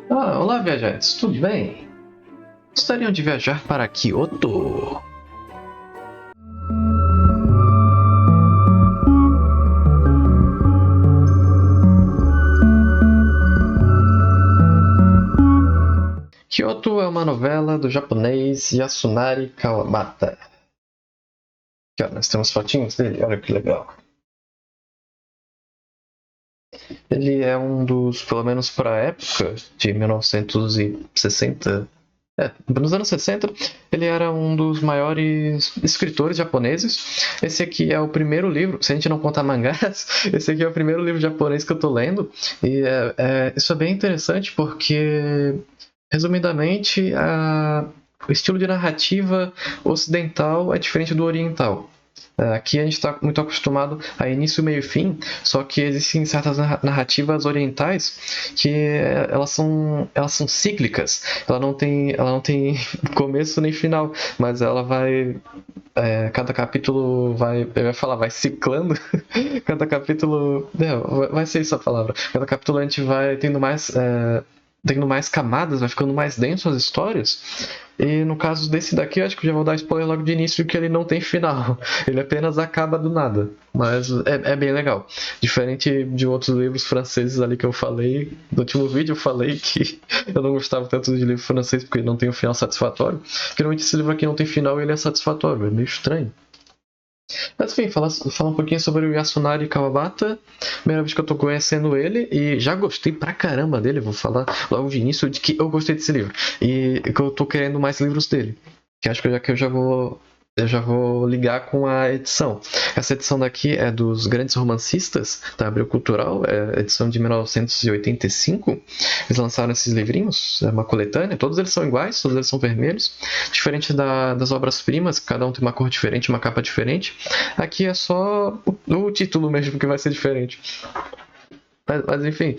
Olá, viajantes, tudo bem? Gostariam de viajar para Kyoto? Kyoto é uma novela do japonês Yasunari Kawabata. Aqui, ó, nós temos fotinhos dele, olha que legal. Ele é um dos, pelo menos para a época de 1960, nos anos 60, ele era um dos maiores escritores japoneses. Esse aqui é o primeiro livro, se a gente não contar mangás, esse aqui é o primeiro livro japonês que eu tô lendo. E isso é bem interessante porque, resumidamente, o estilo de narrativa ocidental é diferente do oriental. Aqui a gente está muito acostumado a início, meio e fim, só que existem certas narrativas orientais que elas são cíclicas. Ela não tem começo nem final, mas ela vai cada capítulo vai, eu ia falar, vai ciclando. Cada capítulo, vai ser isso a palavra. Cada capítulo a gente vai tendo mais camadas, vai ficando mais denso as histórias. E no caso desse daqui, eu acho que eu já vou dar spoiler logo de início que ele não tem final. Ele apenas acaba do nada. Mas é bem legal. Diferente de outros livros franceses ali que eu falei. No último vídeo eu falei que eu não gostava tanto de livro francês porque não tem um final satisfatório. Porque normalmente esse livro aqui não tem final e ele é satisfatório. É meio estranho. Mas enfim, falar um pouquinho sobre o Yasunari Kawabata. Primeira vez que eu tô conhecendo ele e já gostei pra caramba dele. Vou falar logo de início de que eu gostei desse livro. E que eu tô querendo mais livros dele. Que acho que eu já vou ligar com a edição. Essa edição daqui é dos Grandes Romancistas, da Abril Cultural, é a edição de 1985. Eles lançaram esses livrinhos, é uma coletânea, todos eles são iguais, todos eles são vermelhos. Diferente das obras-primas, cada um tem uma cor diferente, uma capa diferente. Aqui é só o título mesmo que vai ser diferente. Mas enfim,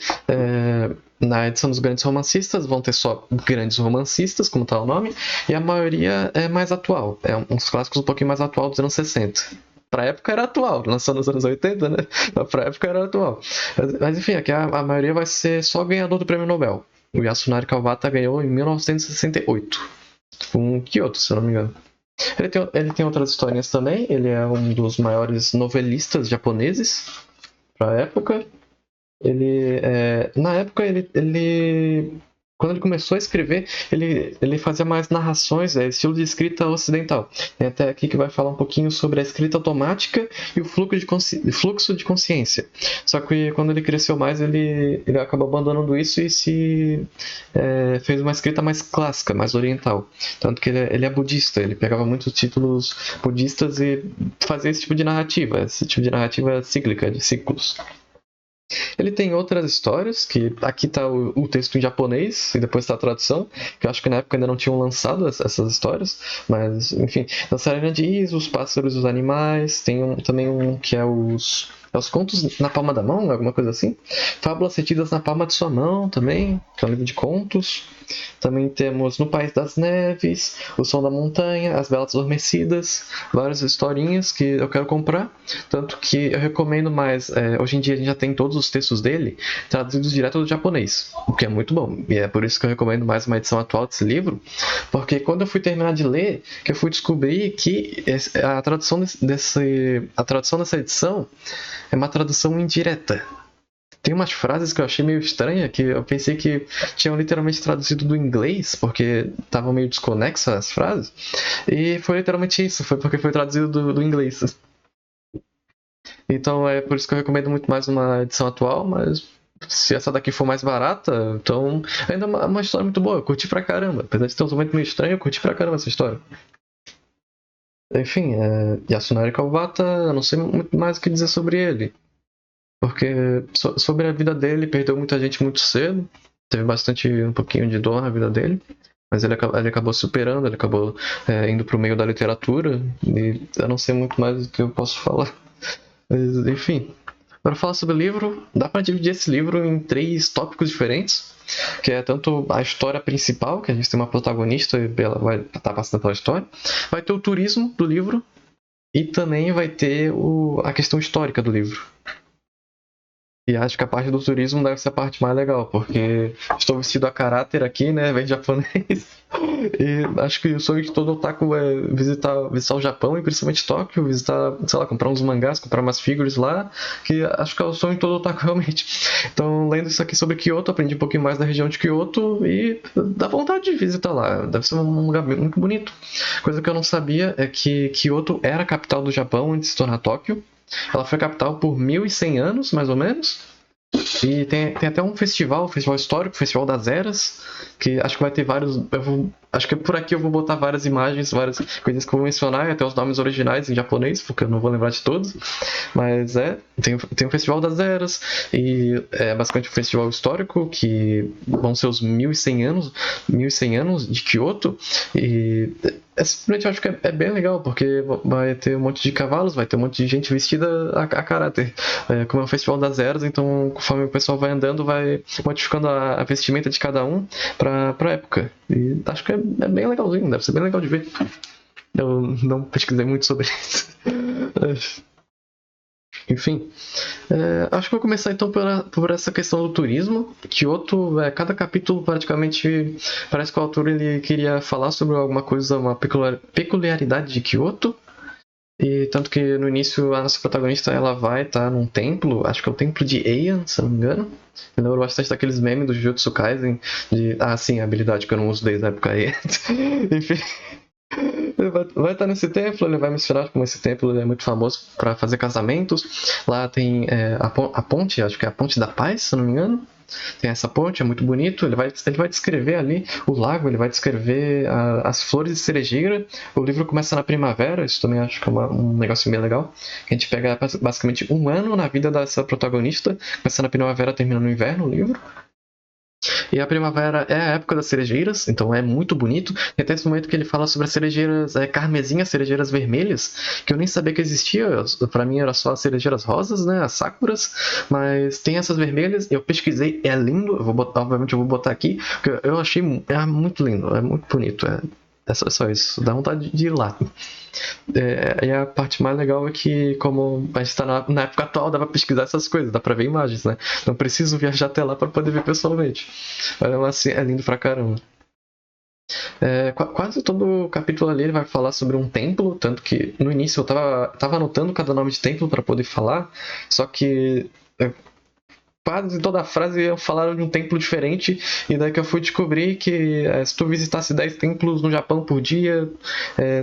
na edição dos grandes romancistas vão ter só grandes romancistas, como está o nome, e a maioria é mais atual. É uns clássicos um pouquinho mais atual dos anos 60. Pra época era atual, lançou nos anos 80, né? Mas pra época era atual. Mas enfim, aqui a maioria vai ser só ganhador do prêmio Nobel. O Yasunari Kawabata ganhou em 1968, com Kyoto, se eu não me engano. Ele tem outras histórias também, ele é um dos maiores novelistas japoneses pra época. Na época, quando ele começou a escrever, ele fazia mais narrações, estilo de escrita ocidental. Tem até aqui que vai falar um pouquinho sobre a escrita automática e o fluxo de consciência. Só que quando ele cresceu mais, ele acabou abandonando isso e fez uma escrita mais clássica, mais oriental. Tanto que ele é budista, ele pegava muitos títulos budistas e fazia esse tipo de narrativa cíclica, de ciclos. Ele tem outras histórias, que aqui está o texto em japonês e depois está a tradução, que eu acho que na época ainda não tinham lançado essas histórias, mas enfim, Dançarina de Is, Os Pássaros e os Animais, tem também um que é os Contos na Palma da Mão, alguma coisa assim. Fábulas Retidas na Palma de Sua Mão também, que é um livro de contos. Também temos No País das Neves, O Som da Montanha, As Belas Adormecidas, várias historinhas que eu quero comprar. Tanto que eu recomendo mais. Hoje em dia a gente já tem todos os textos dele traduzidos direto do japonês, o que é muito bom. E é por isso que eu recomendo mais uma edição atual desse livro, porque quando eu fui terminar de ler, que eu fui descobrir que a tradução dessa edição é uma tradução indireta. Tem umas frases que eu achei meio estranha, que eu pensei que tinham literalmente traduzido do inglês, porque estavam meio desconexas as frases. E foi literalmente isso, foi porque foi traduzido do inglês. Então é por isso que eu recomendo muito mais uma edição atual, mas se essa daqui for mais barata, então ainda é uma história muito boa, eu curti pra caramba. Apesar de ter um momento meio estranho, eu curti pra caramba essa história. Enfim, Yasunari Kawabata, eu não sei muito mais o que dizer sobre ele. Porque sobre a vida dele, perdeu muita gente muito cedo, teve um pouquinho de dor na vida dele, mas ele acabou superando, ele acabou indo pro meio da literatura, e eu não sei muito mais do que eu posso falar. Mas, enfim, para falar sobre o livro, dá para dividir esse livro em 3 tópicos diferentes, que é tanto a história principal, que a gente tem uma protagonista e ela vai estar passando pela história, vai ter o turismo do livro e também vai ter a questão histórica do livro. E acho que a parte do turismo deve ser a parte mais legal, porque estou vestido a caráter aqui, né? Vem japonês. E acho que o sonho de todo otaku é visitar o Japão e principalmente Tóquio, visitar, sei lá, comprar uns mangás, comprar umas figures lá, que acho que é o sonho de todo otaku realmente. Então, lendo isso aqui sobre Kyoto, aprendi um pouquinho mais da região de Kyoto e dá vontade de visitar lá. Deve ser um lugar muito bonito. Coisa que eu não sabia é que Kyoto era a capital do Japão antes de se tornar Tóquio. Ela foi capital por 1100 anos, mais ou menos. E tem até um festival histórico, Festival das Eras, que acho que vai ter vários. Acho que por aqui eu vou botar várias imagens, várias coisas que eu vou mencionar, e até os nomes originais em japonês, porque eu não vou lembrar de todos. Mas tem o Festival das Eras, e é basicamente um festival histórico, que vão ser os 1100 anos de Kyoto, e simplesmente eu acho que é bem legal, porque vai ter um monte de cavalos, vai ter um monte de gente vestida a caráter. Como é um festival das eras, então conforme o pessoal vai andando, vai modificando a vestimenta de cada um pra época. E acho que é bem legalzinho, deve ser bem legal de ver. Eu não pesquisei muito sobre isso. Enfim, acho que vou começar então por essa questão do turismo. Kyoto, cada capítulo praticamente parece que o autor ele queria falar sobre alguma coisa, uma peculiaridade de Kyoto. E tanto que no início a nossa protagonista ela vai estar num templo, acho que é o templo de Heian, se eu não me engano. Eu lembro bastante daqueles memes do Jujutsu Kaisen, sim, a habilidade que eu não uso desde a época aí. Enfim, ele vai estar nesse templo, ele vai mencionar como esse templo é muito famoso para fazer casamentos. Lá tem a ponte, acho que é a Ponte da Paz, se eu não me engano. Tem essa ponte, é muito bonito. Ele vai descrever ali o lago, ele vai descrever as flores de cerejeira. O livro começa na primavera, isso também acho que é um negócio bem legal. A gente pega basicamente um ano na vida dessa protagonista, começa na primavera, termina no inverno o livro. E a primavera é a época das cerejeiras, então é muito bonito. Tem até esse momento que ele fala sobre as cerejeiras carmesim, as cerejeiras vermelhas, que eu nem sabia que existia. Pra mim era só as cerejeiras rosas, né, as sakuras. Mas tem essas vermelhas, eu pesquisei, é lindo. Obviamente eu vou botar aqui, porque eu achei muito lindo, é muito bonito. É só isso, dá vontade de ir lá. E a parte mais legal é que, como a gente está na época atual, dá pra pesquisar essas coisas, dá pra ver imagens, né? Não preciso viajar até lá pra poder ver pessoalmente. Mas assim, é lindo pra caramba. Quase todo capítulo ali ele vai falar sobre um templo, tanto que no início eu tava anotando cada nome de templo pra poder falar, só que quase toda a frase falaram de um templo diferente, e daí que eu fui descobrir que se tu visitasse 10 templos no Japão por dia,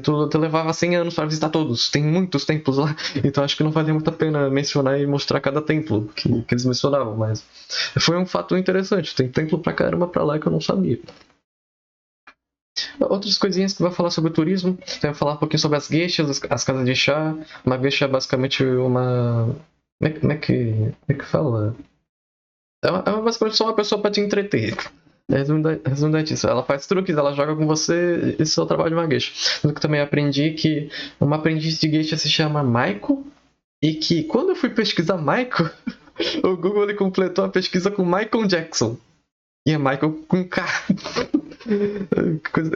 tu levava 100 anos para visitar todos. Tem muitos templos lá, então acho que não valia muito a pena mencionar e mostrar cada templo que eles mencionavam, mas foi um fato interessante. Tem templo pra caramba pra lá que eu não sabia. Outras coisinhas que vai falar sobre o turismo, vai falar um pouquinho sobre as geishas, as casas de chá. Uma geisha é basicamente uma. Como é que fala? É basicamente só uma pessoa pra te entreter. Resumidamente isso. Ela faz truques, ela joga com você, isso é o trabalho de uma geisha. Tanto que também aprendi que uma aprendiz de geisha se chama Maiko, e que quando eu fui pesquisar Maiko, o Google ele completou a pesquisa com Michael Jackson. E é Michael com K.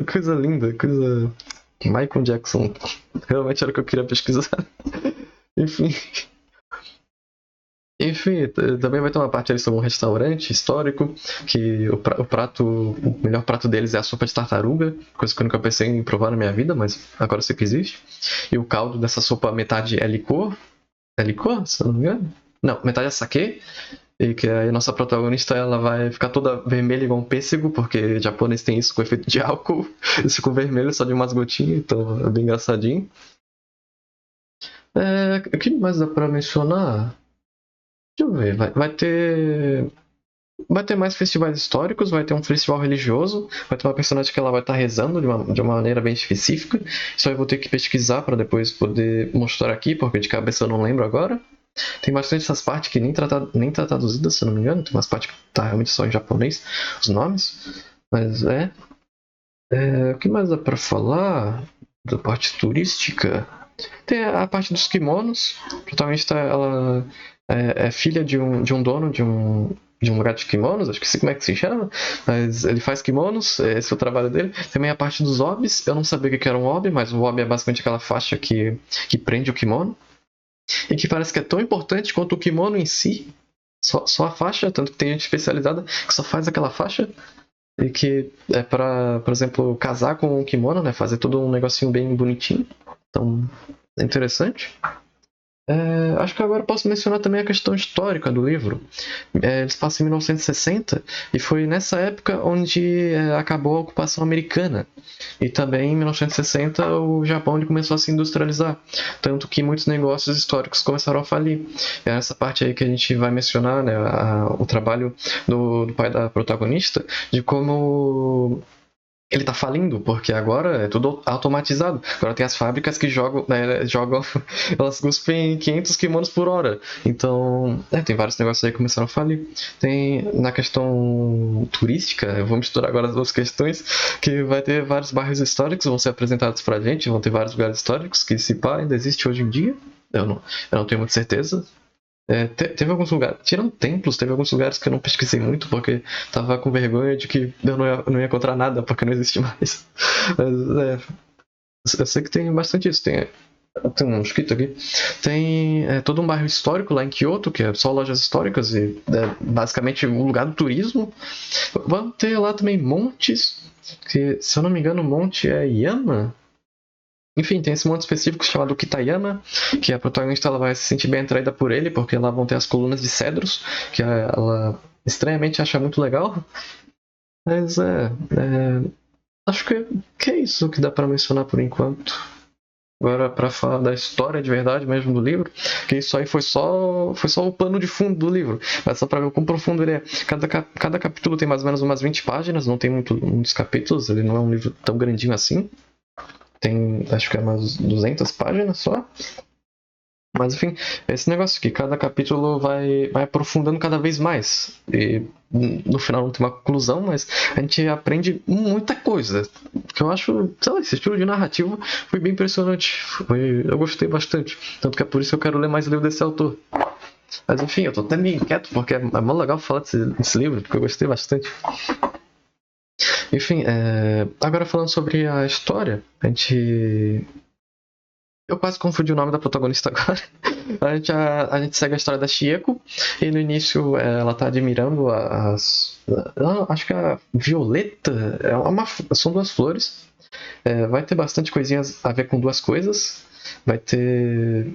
Coisa linda, coisa. Michael Jackson. Realmente era o que eu queria pesquisar. Enfim. Enfim, também vai ter uma parte ali sobre um restaurante histórico, que o melhor prato deles é a sopa de tartaruga, coisa que eu nunca pensei em provar na minha vida, mas agora eu sei que existe. E o caldo dessa sopa, metade é licor. É licor, se eu não me engano? Não, metade é saquê. E que a nossa protagonista ela vai ficar toda vermelha igual um pêssego, porque japonês tem isso com efeito de álcool. Eles ficam vermelhos só de umas gotinhas, então é bem engraçadinho. O que mais dá pra mencionar? Deixa eu ver, vai ter mais festivais históricos, vai ter um festival religioso, vai ter uma personagem que ela vai estar rezando de uma maneira bem específica. Isso eu vou ter que pesquisar para depois poder mostrar aqui, porque de cabeça eu não lembro agora. Tem bastante essas partes que nem tá traduzidas, se eu não me engano. Tem umas partes que tá realmente só em japonês, os nomes. Mas o que mais dá para falar da parte turística? Tem a parte dos kimonos. A protagonista, ela é filha de um dono de um lugar de kimonos, acho que sei como é que se chama, mas ele faz kimonos, esse é o trabalho dele. Também a parte dos obis, eu não sabia o que era um obi, mas o obi é basicamente aquela faixa que prende o kimono, e que parece que é tão importante quanto o kimono em si, só a faixa, tanto que tem gente especializada que só faz aquela faixa. E que é pra, por exemplo, casar com o kimono, né? Fazer todo um negocinho bem bonitinho. Então, é interessante. Acho que agora eu posso mencionar também a questão histórica do livro. Eles passam em 1960 e foi nessa época onde acabou a ocupação americana. E também em 1960 o Japão ele começou a se industrializar, tanto que muitos negócios históricos começaram a falir. É essa parte aí que a gente vai mencionar, né, o trabalho do pai da protagonista, de como ele tá falindo, porque agora é tudo automatizado. Agora tem as fábricas que jogam, né, elas cuspem 500 kimonos por hora. Então, tem vários negócios aí que começaram a falir. Tem na questão turística, eu vou misturar agora as duas questões, que vai ter vários bairros históricos que vão ser apresentados pra gente, vão ter vários lugares históricos que se pá ainda existe hoje em dia. Eu não tenho muita certeza. Teve alguns lugares, tirando templos, teve alguns lugares que eu não pesquisei muito porque tava com vergonha de que eu não ia encontrar nada porque não existe mais. Mas eu sei que tem bastante isso. Tem um escrito aqui. Tem todo um bairro histórico lá em Kyoto, que é só lojas históricas e basicamente um lugar do turismo. Vamos ter lá também montes, que se eu não me engano, o monte é Yama. Enfim, tem esse monte específico chamado Kitayama, que a protagonista ela vai se sentir bem atraída por ele, porque lá vão ter as colunas de cedros, que ela estranhamente acha muito legal. Mas acho que é isso que dá pra mencionar por enquanto. Agora, pra falar da história de verdade mesmo do livro, que isso aí foi só o pano de fundo do livro. Mas só pra ver o quão profundo ele é. Cada capítulo tem mais ou menos umas 20 páginas, não tem muitos capítulos, ele não é um livro tão grandinho assim. Tem, acho que é umas 200 páginas só. Mas enfim, esse negócio que cada capítulo vai aprofundando cada vez mais. E no final não tem uma conclusão, mas a gente aprende muita coisa. Que eu acho, sei lá, esse estilo de narrativa foi bem impressionante. Eu gostei bastante. Tanto que é por isso que eu quero ler mais livro desse autor. Mas enfim, eu tô até meio inquieto porque é muito legal falar desse livro, porque eu gostei bastante. Enfim, agora falando sobre a história, eu quase confundi o nome da protagonista agora. A gente segue a história da Chieko e no início ela tá admirando acho que a Violeta são duas flores. Vai ter bastante coisinhas a ver com duas coisas. Vai ter.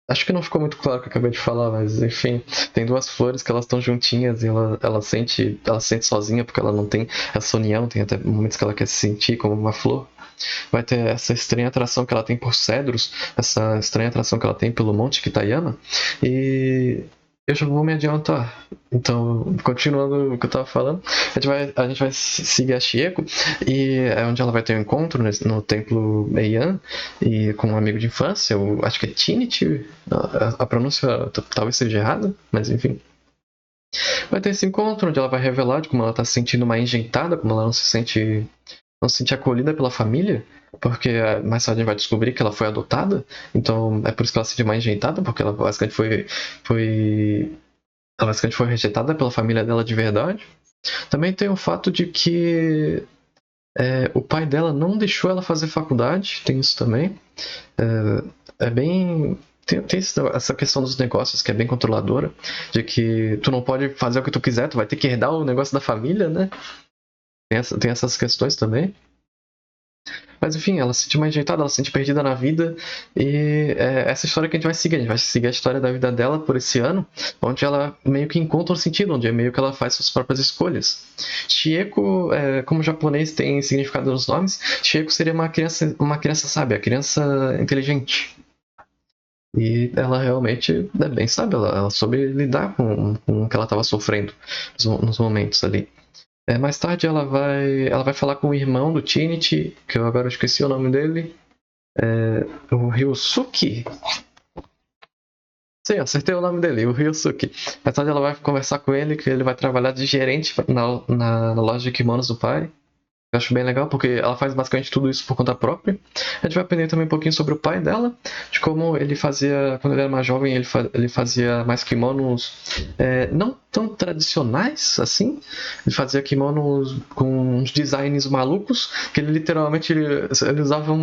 Acho que não ficou muito claro o que eu acabei de falar, mas enfim, tem duas flores que elas estão juntinhas e ela sente sozinha porque ela não tem essa união, tem até momentos que ela quer se sentir como uma flor. Vai ter essa estranha atração que ela tem por cedros, essa estranha atração que ela tem pelo Monte Kitayama. E eu já vou me adiantar. Então, continuando o que eu tava falando, a gente vai seguir a Chieko e é onde ela vai ter um encontro no templo Heian e com um amigo de infância, eu acho que é Trinity, a pronúncia talvez seja errada, mas enfim. Vai ter esse encontro onde ela vai revelar de como ela tá se sentindo mais enjeitada, como ela não se sente acolhida pela família, porque mais tarde a gente vai descobrir que ela foi adotada, então é por isso que ela se sente mais enjeitada, porque ela basicamente foi rejeitada pela família dela de verdade. Também tem o fato de que o pai dela não deixou ela fazer faculdade, tem isso também. É bem. Tem essa questão dos negócios que é bem controladora, de que tu não pode fazer o que tu quiser, tu vai ter que herdar o negócio da família, né? Tem essas questões também. Mas enfim, ela se sente mais ajeitada, ela se sente perdida na vida. E essa história que a gente vai seguir. A gente vai seguir a história da vida dela por esse ano, onde ela meio que encontra um sentido, onde é meio que ela faz suas próprias escolhas. Chieko, como japonês tem significado nos nomes, Chieko seria uma criança sábia, criança inteligente. E ela realmente é bem sábia, ela soube lidar com o que ela estava sofrendo nos momentos ali. Mais tarde ela vai falar com o irmão do Trinity, que eu agora esqueci o nome dele. O Ryosuke. Sim, acertei o nome dele, o Ryosuke. Mais tarde ela vai conversar com ele, que ele vai trabalhar de gerente na loja de kimonos do pai. Eu acho bem legal, porque ela faz basicamente tudo isso por conta própria. A gente vai aprender também um pouquinho sobre o pai dela, de como ele fazia, quando ele era mais jovem, ele fazia mais kimonos não tão tradicionais assim. Ele fazia kimonos com uns designs malucos, que ele literalmente ele usava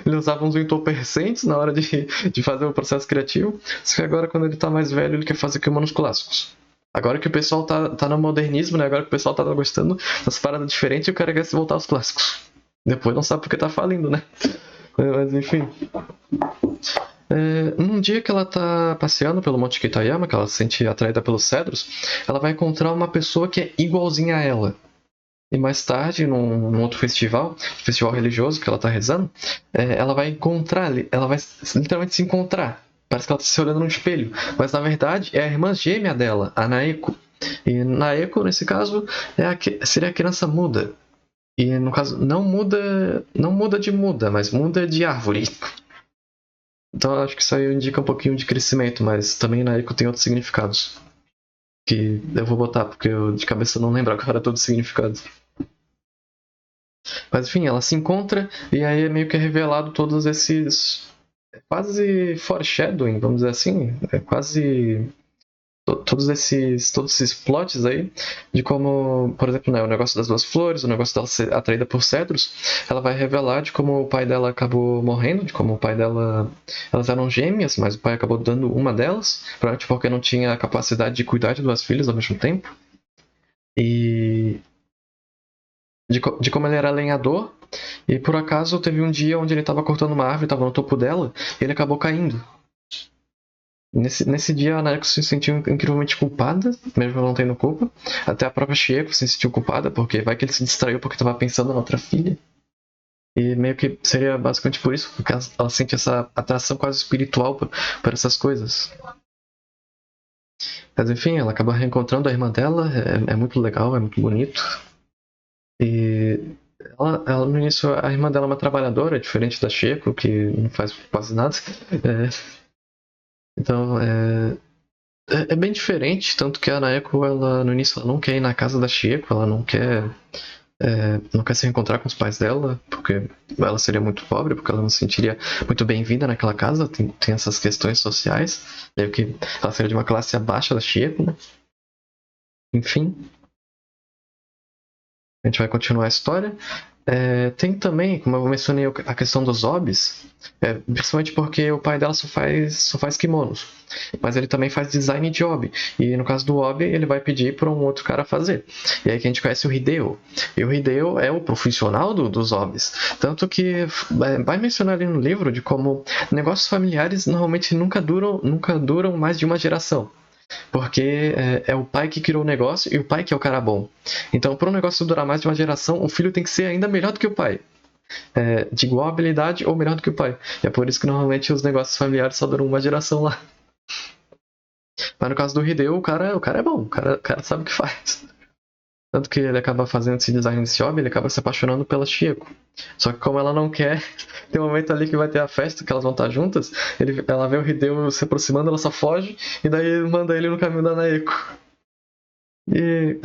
ele usava uns entorpecentes na hora de fazer o processo criativo. Só que agora, quando ele tá mais velho, ele quer fazer kimonos clássicos. Agora que o pessoal tá no modernismo, né? Agora que o pessoal tá gostando das paradas diferentes, o cara quer se voltar aos clássicos. Depois não sabe porque tá falindo, né? Mas enfim. Um dia que ela tá passeando pelo Monte Kitayama, que ela se sente atraída pelos cedros, ela vai encontrar uma pessoa que é igualzinha a ela. E mais tarde, num outro festival religioso que ela tá rezando, ela vai encontrar, ela vai literalmente se encontrar. Parece que ela tá se olhando no espelho. Mas na verdade é a irmã gêmea dela, a Naeko. E Naeko, nesse caso, seria a criança muda. E no caso, não muda de muda, mas muda de árvore. Então eu acho que isso aí indica um pouquinho de crescimento, mas também Naeko tem outros significados. Que eu vou botar, porque eu de cabeça não lembro agora todos os significados. Mas enfim, ela se encontra e aí é meio que revelado todos esses. Quase foreshadowing, vamos dizer assim. É quase. Todos esses plots aí, de como, por exemplo, né, o negócio das duas flores, o negócio dela ser atraída por cedros, ela vai revelar de como o pai dela acabou morrendo, de como o pai dela. Elas eram gêmeas, mas o pai acabou dando uma delas, provavelmente porque não tinha a capacidade de cuidar de duas filhas ao mesmo tempo. E de como ele era lenhador, e por acaso teve um dia onde ele estava cortando uma árvore, estava no topo dela, e ele acabou caindo. Nesse dia a Naeko se sentiu incrivelmente culpada, mesmo não tendo culpa. Até a própria Shieko se sentiu culpada, porque vai que ele se distraiu porque estava pensando na outra filha. E meio que seria basicamente por isso, porque ela sente essa atração quase espiritual por essas coisas. Mas enfim, ela acaba reencontrando a irmã dela, é muito legal, é muito bonito. E ela, no início, a irmã dela é uma trabalhadora, diferente da Chieko, que não faz quase nada. Então, é bem diferente, tanto que a Naeko, ela, no início, ela não quer ir na casa da Chieko, ela não quer se encontrar com os pais dela, porque ela seria muito pobre, porque ela não se sentiria muito bem-vinda naquela casa, tem essas questões sociais, meio que ela seria de uma classe abaixo da Chieko, né? Enfim, a gente vai continuar a história. Tem também, como eu mencionei, a questão dos hobbies, principalmente porque o pai dela só faz kimonos, mas ele também faz design de hobby, e no caso do hobby ele vai pedir para um outro cara fazer, e aí que a gente conhece o Hideo, e o Hideo é o profissional dos hobbies, tanto que vai mencionar ali no livro de como negócios familiares normalmente nunca duram mais de uma geração. Porque é o pai que criou o negócio e o pai que é o cara bom. Então, para um negócio durar mais de uma geração, o filho tem que ser ainda melhor do que o pai. De igual habilidade ou melhor do que o pai. E é por isso que normalmente os negócios familiares só duram uma geração lá. Mas no caso do Hideo, o cara é bom, o cara sabe o que faz. Tanto que ele acaba fazendo esse design nesse hobby, ele acaba se apaixonando pela Chieko. Só que como ela não quer, tem um momento ali que vai ter a festa, que elas vão estar juntas, ela vê o Hideo se aproximando, ela só foge, e daí manda ele no caminho da Naeko. E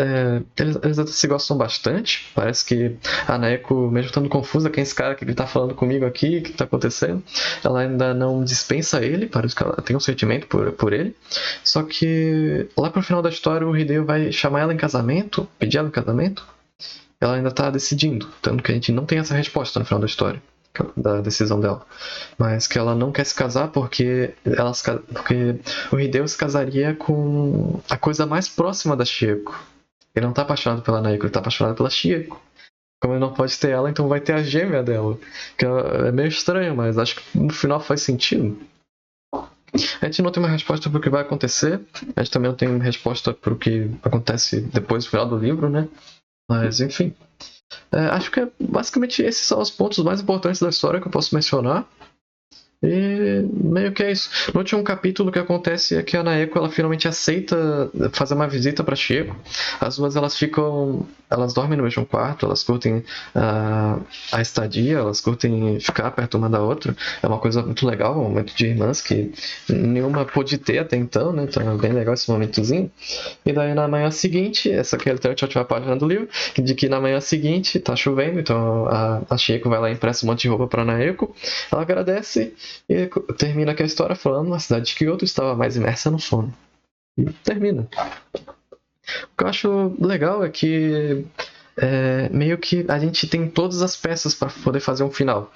eles até se gostam bastante. Parece que a Naeko, mesmo estando confusa, quem é esse cara que ele tá falando comigo aqui, o que tá acontecendo, ela ainda não dispensa ele, parece que ela tem um sentimento por ele. Só que lá pro final da história, o Hideo vai chamar ela em casamento, pedir ela em casamento. Ela ainda tá decidindo, tanto que a gente não tem essa resposta no final da história, da decisão dela. Mas que ela não quer se casar porque o Hideo se casaria com a coisa mais próxima da Chieko. Ele não tá apaixonado pela Naeko, ele tá apaixonado pela Chieko. Como ele não pode ter ela, então vai ter a gêmea dela. Que é meio estranho, mas acho que no final faz sentido. A gente não tem uma resposta pro que vai acontecer. A gente também não tem resposta pro que acontece depois do final do livro, né? Mas enfim. Acho que basicamente esses são os pontos mais importantes da história que eu posso mencionar. E meio que é isso. No último capítulo, o que acontece é que a Naeko ela finalmente aceita fazer uma visita para Chieko. As duas elas ficam, elas dormem no mesmo quarto, elas curtem a estadia, elas curtem ficar perto uma da outra. É uma coisa muito legal, um momento de irmãs que nenhuma pôde ter até então, né? Então é bem legal esse momentozinho. E daí na manhã seguinte, essa aqui é a última página do livro, de que na manhã seguinte tá chovendo, então a Chieko vai lá e empresta um monte de roupa pra Naeko. Ela agradece e termina aqui a história falando na cidade de Kyoto estava mais imersa no sono. E termina. O que eu acho legal é que meio que a gente tem todas as peças para poder fazer um final.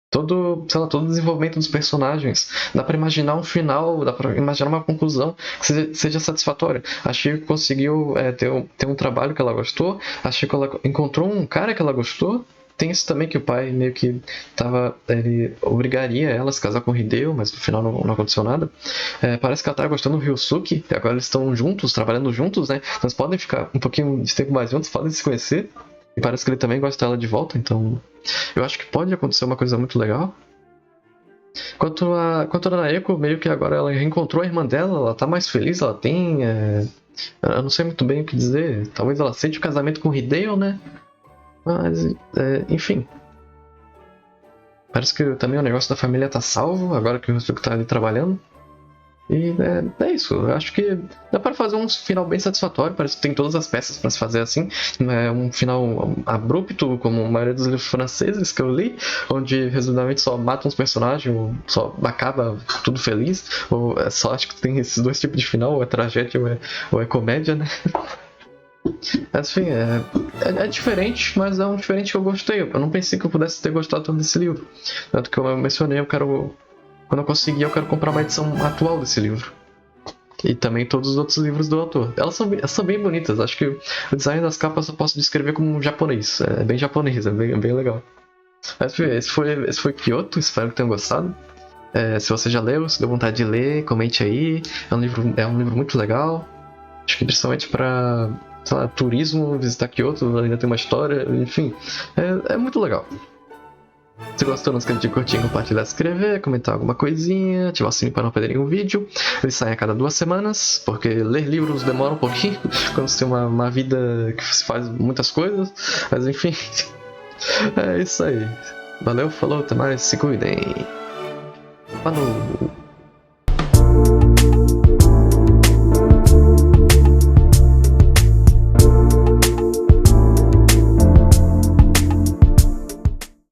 Todo o desenvolvimento dos personagens. Dá pra imaginar um final, dá pra imaginar uma conclusão que seja satisfatória. A Chico conseguiu ter um trabalho que ela gostou, a Chico ela encontrou um cara que ela gostou. Tem isso também que o pai meio que ele obrigaria ela a se casar com o Hideo, mas no final não aconteceu nada. Parece que ela tá gostando do Ryosuke, e agora eles estão juntos, trabalhando juntos, né? Então eles podem ficar um pouquinho de tempo mais juntos, podem se conhecer. E parece que ele também gosta dela de volta, então eu acho que pode acontecer uma coisa muito legal. Quanto a Naeko, meio que agora ela reencontrou a irmã dela, ela tá mais feliz, ela tem. Eu não sei muito bem o que dizer. Talvez ela sente o casamento com o Hideo, né? Mas, enfim. Parece que também o negócio da família tá salvo, agora que o Ryusuke tá ali trabalhando. E é isso, eu acho que dá para fazer um final bem satisfatório, parece que tem todas as peças para se fazer assim. Não é um final abrupto, como a maioria dos livros franceses que eu li, onde resumidamente só matam os personagens, ou só acaba tudo feliz, ou só acho que tem esses dois tipos de final, ou é tragédia ou é comédia, né? Mas enfim, é diferente, mas é um diferente que eu gostei. Eu não pensei que eu pudesse ter gostado tanto desse livro. Tanto que eu mencionei, quando eu conseguir, eu quero comprar uma edição atual desse livro. E também todos os outros livros do autor. Elas são bem bonitas. Acho que o design das capas eu posso descrever como um japonês. É bem japonês, é bem legal. Mas esse foi Kyoto, espero que tenham gostado. Se você já leu, se deu vontade de ler, comente aí. É um livro muito legal. Acho que principalmente para turismo, visitar Kyoto, ainda tem uma história, enfim. É muito legal. Se gostou, não esqueça de curtir, compartilhar, se inscrever, comentar alguma coisinha, ativar o sininho para não perder nenhum vídeo. Eles saem a cada 2 semanas, porque ler livros demora um pouquinho, quando você tem uma vida que se faz muitas coisas. Mas enfim, é isso aí. Valeu, falou, até mais, se cuidem. Falou!